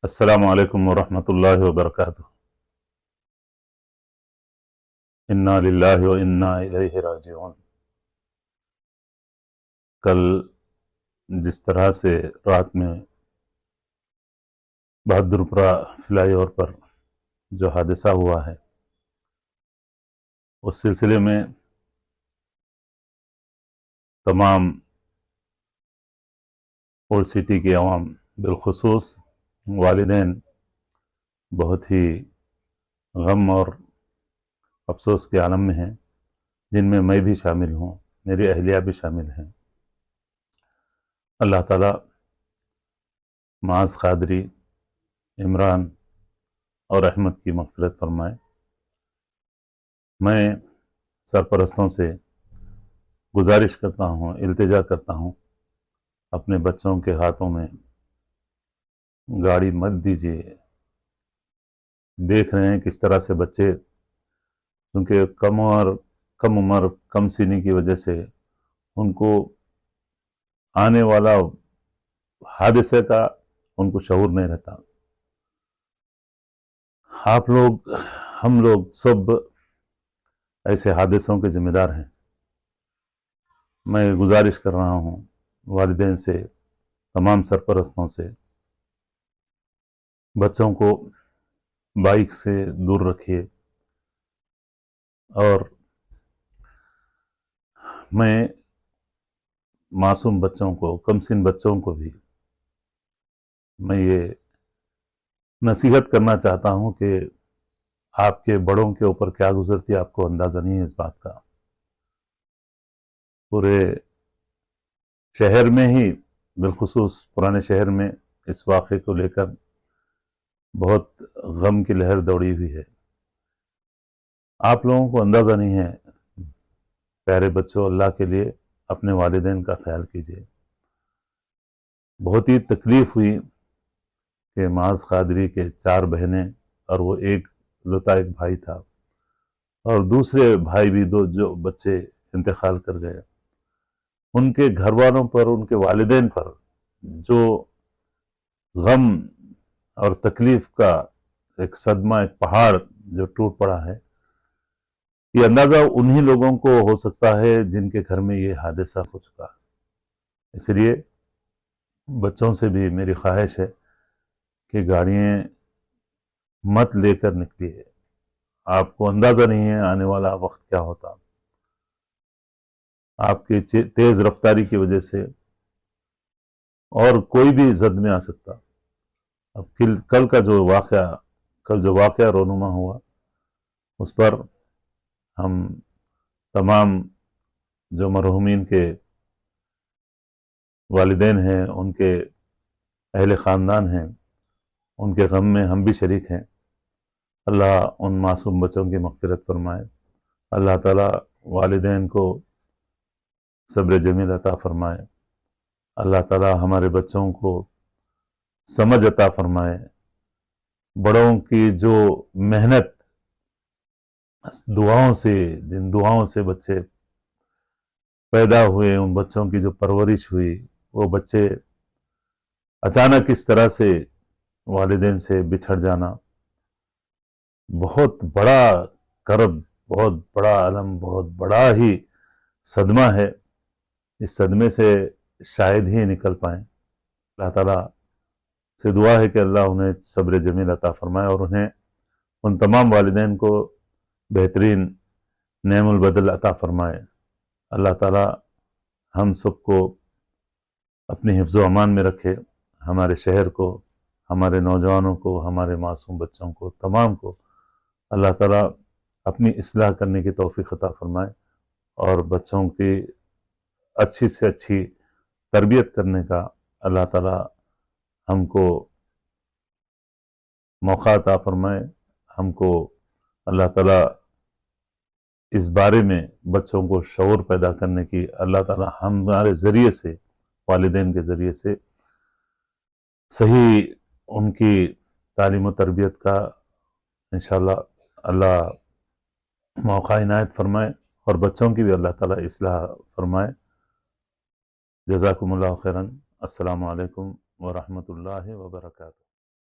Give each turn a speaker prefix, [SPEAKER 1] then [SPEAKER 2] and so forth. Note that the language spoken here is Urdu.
[SPEAKER 1] السلام علیکم ورحمۃ اللہ وبرکاتہ۔ انا للہ و انا الیہ راجعون۔ کل جس طرح سے رات میں بہادرپورہ فلائی اوور پر جو حادثہ ہوا ہے، اس سلسلے میں تمام اولڈ سٹی کے عوام، بالخصوص والدین، بہت ہی غم اور افسوس کے عالم میں ہیں، جن میں بھی شامل ہوں، میری اہلیہ بھی شامل ہیں۔ اللہ تعالیٰ معاذ قادری، عمران اور احمد کی مغفرت فرمائے۔ میں سرپرستوں سے گزارش کرتا ہوں، التجا کرتا ہوں، اپنے بچوں کے ہاتھوں میں گاڑی مت دیجیے۔ دیکھ رہے ہیں کس طرح سے بچے، کیونکہ کم عمر کم سینی کی وجہ سے ان کو آنے والا حادثے کا ان کو شعور نہیں رہتا۔ آپ لوگ، ہم لوگ سب ایسے حادثوں کے ذمہ دار ہیں۔ میں گزارش کر رہا ہوں والدین سے، تمام سرپرستوں سے، بچوں کو بائک سے دور رکھیے۔ اور میں معصوم بچوں کو، کم سن بچوں کو بھی میں یہ نصیحت کرنا چاہتا ہوں کہ آپ کے بڑوں کے اوپر کیا گزرتی ہے آپ کو اندازہ نہیں ہے اس بات کا۔ پورے شہر میں ہی، بالخصوص پرانے شہر میں، اس واقعے کو لے کر بہت غم کی لہر دوڑی ہوئی ہے۔ آپ لوگوں کو اندازہ نہیں ہے، پیارے بچوں، اللہ کے لیے اپنے والدین کا خیال کیجیے۔ بہت ہی تکلیف ہوئی کہ معاذ قادری کے 4 بہنیں اور وہ ایک بھائی تھا، اور دوسرے بھائی بھی 2 جو بچے انتقال کر گئے۔ ان کے گھر والوں پر، ان کے والدین پر جو غم اور تکلیف کا ایک صدمہ، ایک پہاڑ جو ٹوٹ پڑا ہے، یہ اندازہ انہی لوگوں کو ہو سکتا ہے جن کے گھر میں یہ حادثہ ہو چکا۔ اس لیے بچوں سے بھی میری خواہش ہے کہ گاڑیاں مت لے کر نکلیے۔ آپ کو اندازہ نہیں ہے آنے والا وقت کیا ہوتا۔ آپ کی تیز رفتاری کی وجہ سے اور کوئی بھی زد میں آ سکتا۔ اب کل جو واقعہ رونما ہوا، اس پر ہم تمام جو مرحومین کے والدین ہیں، ان کے اہل خاندان ہیں، ان کے غم میں ہم بھی شریک ہیں۔ اللہ ان معصوم بچوں کی مغفرت فرمائے۔ اللہ تعالیٰ والدین کو صبر جمیل عطا فرمائے۔ اللہ تعالیٰ ہمارے بچوں کو سمجھ عطا فرمائے۔ بڑوں کی جو محنت، دعاؤں سے، جن دعاؤں سے بچے پیدا ہوئے، ان بچوں کی جو پرورش ہوئی، وہ بچے اچانک اس طرح سے والدین سے بچھڑ جانا بہت بڑا کرب، بہت بڑا علم، بہت بڑا ہی صدمہ ہے۔ اس صدمے سے شاید ہی نکل پائیں۔ اللہ تعالیٰ سے دعا ہے کہ اللہ انہیں صبر جمیل عطا فرمائے، اور انہیں، ان تمام والدین کو بہترین نعم البدل عطا فرمائے۔ اللہ تعالیٰ ہم سب کو اپنی حفظ و امان میں رکھے، ہمارے شہر کو، ہمارے نوجوانوں کو، ہمارے معصوم بچوں کو، تمام کو اللہ تعالیٰ اپنی اصلاح کرنے کی توفیق عطا فرمائے، اور بچوں کی اچھی سے اچھی تربیت کرنے کا اللہ تعالیٰ ہم کو موقع عطا فرمائے۔ ہم کو اللہ تعالیٰ اس بارے میں بچوں کو شعور پیدا کرنے کی اللہ تعالیٰ ہمارے ذریعے سے، والدین کے ذریعے سے صحیح ان کی تعلیم و تربیت کا انشاءاللہ اللہ موقع عنایت فرمائے، اور بچوں کی بھی اللہ تعالیٰ اصلاح فرمائے۔ جزاکم اللہ خیراً۔ السلام علیکم ورحمۃ اللہ وبرکاتہ۔